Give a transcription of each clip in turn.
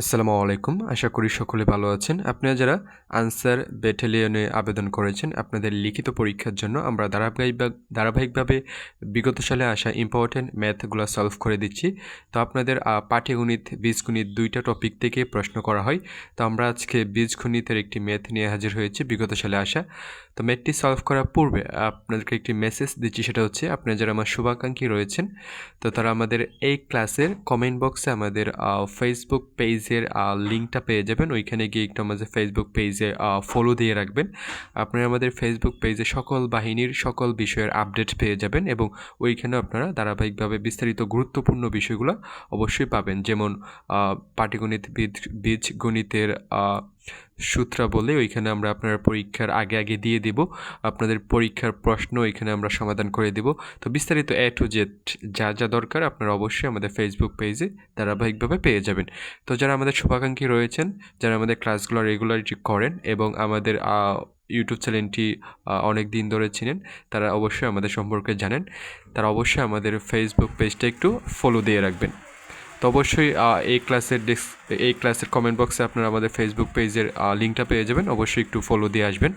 আসসালামু আলাইকুম। আশা করি সকলে ভালো আছেন। আপনারা যারা আনসার ব্যাটালিয়নে আবেদন করেছেন, আপনাদের লিখিত পরীক্ষার জন্য আমরা ধারাবাহিকভাবে বিগত সালে আসা ইম্পর্টেন্ট ম্যাথগুলো সলভ করে দিচ্ছি। তো আপনাদের পাটিগণিত, বীজগণিত ২ টা টপিক থেকে প্রশ্ন করা হয়। তো আমরা আজকে বীজগণিতের একটি ম্যাথ নিয়ে হাজির হয়েছি বিগত সালে আসা। তো ম্যাথটি সলভ করার পূর্বে আপনাদেরকে একটি মেসেজ দিচ্ছি, সেটা হচ্ছে আপনারা যারা আমার শুভাকাঙ্ক্ষী রয়েছেন, তো তারা আমাদের এই ক্লাসের কমেন্ট বক্সে আমাদের ফেসবুক পেজের লিঙ্কটা পেয়ে যাবেন। ওইখানে গিয়ে একটু আমাদের ফেসবুক পেজে ফলো দিয়ে রাখবেন। আপনারা আমাদের ফেসবুক পেজে সকল বাহিনীর সকল বিষয়ের আপডেট পেয়ে যাবেন এবং ওইখানে আপনারা ধারাবাহিকভাবে বিস্তারিত গুরুত্বপূর্ণ বিষয়গুলো অবশ্যই পাবেন, যেমন পাটিগণিত, বীজগণিতের সূত্রাবলী ওইখানে আমরা আপনার পরীক্ষার আগে দিয়ে দিব। আপনাদের পরীক্ষার প্রশ্ন ওইখানে আমরা সমাধান করে দিব। তো বিস্তারিত A to Z যা দরকার আপনারা অবশ্যই আমাদের ফেসবুক পেজে ধারাবাহিকভাবে পেয়ে যাবেন। তো যারা আমাদের শুভাকাঙ্ক্ষী রয়েছেন, যারা আমাদের ক্লাসগুলো রেগুলারিটি করেন এবং আমাদের ইউটিউব চ্যানেলটি অনেক দিন ধরে চিনেন, তারা অবশ্যই আমাদের সম্পর্কে জানেন। তারা অবশ্যই আমাদের ফেসবুক পেজটা একটু ফলো দিয়ে রাখবেন। তো অবশ্যই এই ক্লাসের কমেন্ট বক্সে আপনারা আমাদের ফেসবুক পেজের লিঙ্কটা পেয়ে যাবেন। অবশ্যই একটু ফলো দিয়ে আসবেন।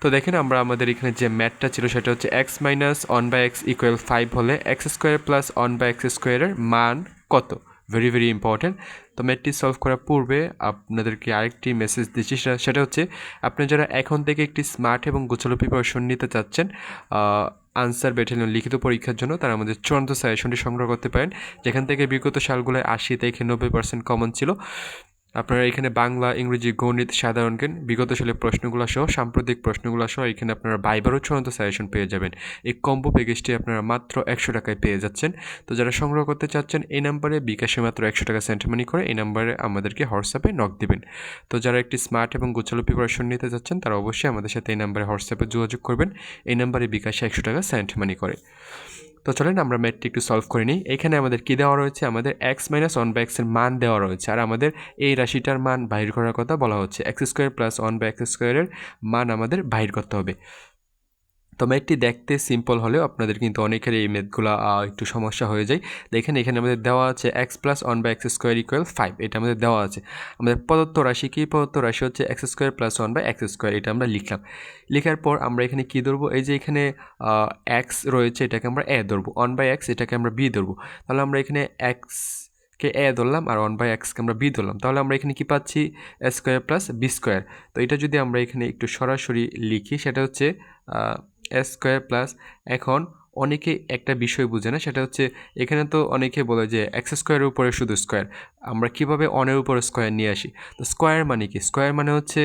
তো দেখেন, আমরা আমাদের এখানে যে ম্যাথটা ছিল সেটা হচ্ছে এক্স মাইনাস 1/x = 5 হলে x² + 1/x² মান কত। Very important. তো ম্যাথটি সলভ করার পূর্বে আপনাদেরকে আরেকটি মেসেজ দিচ্ছি, সেটা হচ্ছে আপনি যারা এখন থেকে একটি স্মার্ট এবং গোছালো প্রিপারেশন নিতে চাচ্ছেন আনসার ব্যাটালিয়ন লিখিত পরীক্ষার জন্য, তারা আমাদের চূড়ান্ত সাজেশনটি সংগ্রহ করতে পারেন, যেখান থেকে বিগত সালগুলোয় 80 থেকে 90% কমন ছিল। আপনারা এখানে বাংলা, ইংরেজি, গণিত, সাধারণ জ্ঞান, বিগত সালের প্রশ্নগুলো সহ সাম্প্রতিক প্রশ্নগুলো সহ এখানে আপনারা বাইবারও চূড়ান্ত সাজেশন পেয়ে যাবেন। এই কম্বো প্যাকেজটি আপনারা মাত্র 100 টাকায় পেয়ে যাচ্ছেন। তো যারা সংগ্রহ করতে চাচ্ছেন এই নাম্বারে বিকাশে মাত্র 100 টাকা সেন্ড মানি করে এই নাম্বারে আমাদেরকে হোয়াটসঅ্যাপে নক দিবেন। তো যারা একটি স্মার্ট এবং গোছালো প্রিপারেশন নিতে চাচ্ছেন তারা অবশ্যই আমাদের সাথে এই নাম্বারে হোয়াটসঅ্যাপে যোগাযোগ করবেন। এই নাম্বারে বিকাশে 100 টাকা সেন্ড মানি করে। তো চলেন আমরা ম্যাথটি একটু সলভ করে নিই। এখানে আমাদের কী দেওয়া রয়েছে, আমাদের x - 1/x এর মান দেওয়া রয়েছে, আর আমাদের এই রাশিটার মান বাহির করার কথা বলা হচ্ছে। x² + 1/x² এর মান আমাদের বাহির করতে হবে। তো ম্যাথটি দেখতে সিম্পল হলেও আপনাদের কিন্তু অনেকের এই ম্যাথগুলো একটু সমস্যা হয়ে যায়। দেখেন এখানে আমাদের দেওয়া আছে x + 1/x² = 5, এটা আমাদের দেওয়া আছে। আমাদের প্রদত্ত রাশি কি? প্রদত্ত রাশি হচ্ছে x² + 1/x², এটা আমরা লিখলাম। লেখার পর আমরা এখানে কী ধরবো, এই যে এখানে x রয়েছে এটাকে আমরা a ধরবো, 1/x এটাকে আমরা b ধরবো। তাহলে আমরা এখানে x কে a ধরলাম আর 1/x কে আমরা b ধরলাম। তাহলে আমরা এখানে কি পাচ্ছি? a² + b²। তো এটা যদি আমরা এখানে একটু সরাসরি লিখি, সেটা হচ্ছে a² প্লাস, এখন অনেকে একটা বিষয় বুঝে না, সেটা হচ্ছে এখানে তো অনেকে বলে যে x² উপরে শুধু স্কোয়ার, আমরা কিভাবে অনের উপরে স্কোয়ার নিয়ে আসি। তো স্কোয়ার মানে কি? স্কোয়ার মানে হচ্ছে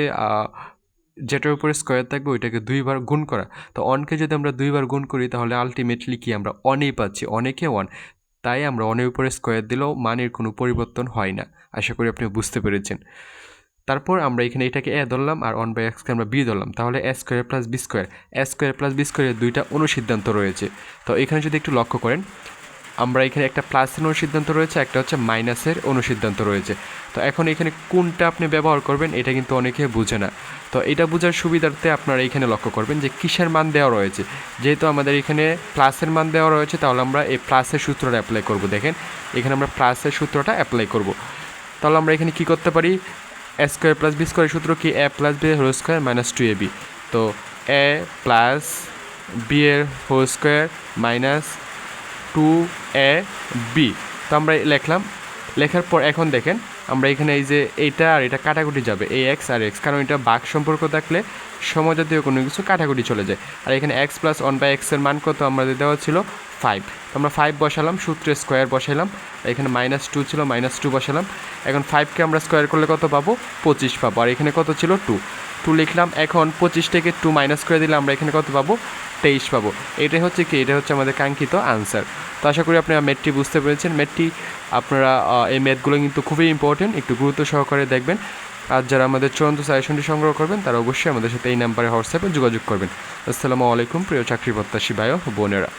যেটার উপরে স্কোয়ার থাকবে ওইটাকে 2 বার গুণ করা। তো অনকে যদি আমরা 2 বার গুণ করি তাহলে আলটিমেটলি কি আমরা অনেই পাচ্ছি, অনেকে 1। তাই আমরা অনের উপরে স্কোয়ার দিলেও মানের কোনো পরিবর্তন হয় না। আশা করি আপনি বুঝতে পেরেছেন। তারপর আমরা এখানে এটাকে a ধরলাম আর 1/x কে আমরা b ধরলাম। তাহলে a² + b², a² + b² এর দুইটা অনুসিদ্ধান্ত রয়েছে। তো এখানে যদি একটু লক্ষ্য করেন, আমরা এখানে একটা প্লাসের অনুসিদ্ধান্ত রয়েছে, একটা হচ্ছে মাইনাসের অনুসিদ্ধান্ত রয়েছে। তো এখন এখানে কোনটা আপনি ব্যবহার করবেন এটা কিন্তু অনেকে বুঝে না। তো এটা বোঝার সুবিধার্থে আপনারা এখানে লক্ষ্য করবেন যে কিসের মান দেওয়া রয়েছে। যেহেতু আমাদের এখানে প্লাসের মান দেওয়া রয়েছে তাহলে আমরা এই প্লাসের সূত্রটা অ্যাপ্লাই করব। দেখেন এখানে আমরা প্লাসের সূত্রটা অ্যাপ্লাই করব। তাহলে আমরা এখানে কি করতে পারি? a² + b² সূত্র কি? a + b এর হোল স্কোয়ার - 2ab। তো a + b এর হোল স্কোয়ার -2ab। তো আমরা লিখলাম। লেখার পর এখন দেখেন আমরা এখানে এই যে এইটা আর এটা কাটাকুটি যাবে, এই x আর x, কারণ এটা ভাগ সম্পর্ক থাকলে সমজাতীয় কোনো কিছু কাটাকুটি চলে যায়। আর এখানে x + 1/x এর মান কত আমাদের দেওয়া ছিল? 5। তো আমরা 5 বসালাম, সূত্রে স্কোয়ার বসাইলাম। এখানে -2 ছিল, -2 বসালাম। এখন 5কে আমরা স্কোয়ার করলে কত পাবো? 25 পাবো। আর এখানে কত ছিল? 2 লিখলাম। এখন 25 থেকে 2 মাইনাস করে দিলে আমরা এখানে কত পাবো? 23 পাবো। এটাই হচ্ছে কি? এটা হচ্ছে আমাদের কাঙ্ক্ষিত আনসার। তো আশা করি আপনারা ম্যাথটি বুঝতে পেরেছেন। ম্যাথটি আপনারা এই ম্যাথগুলো কিন্তু খুবই ইম্পর্টেন্ট, একটু গুরুত্ব সহকারে দেখবেন। আর যারা আমাদের চূড়ান্ত সাজেশনটি সংগ্রহ করবেন তারা অবশ্যই আমাদের সাথে এই নাম্বারে হোয়াটসঅ্যাপে যোগাযোগ করবেন। আসসালামু আলাইকুম প্রিয় চাকরি প্রত্যাশী ভাই ও বোনেরা।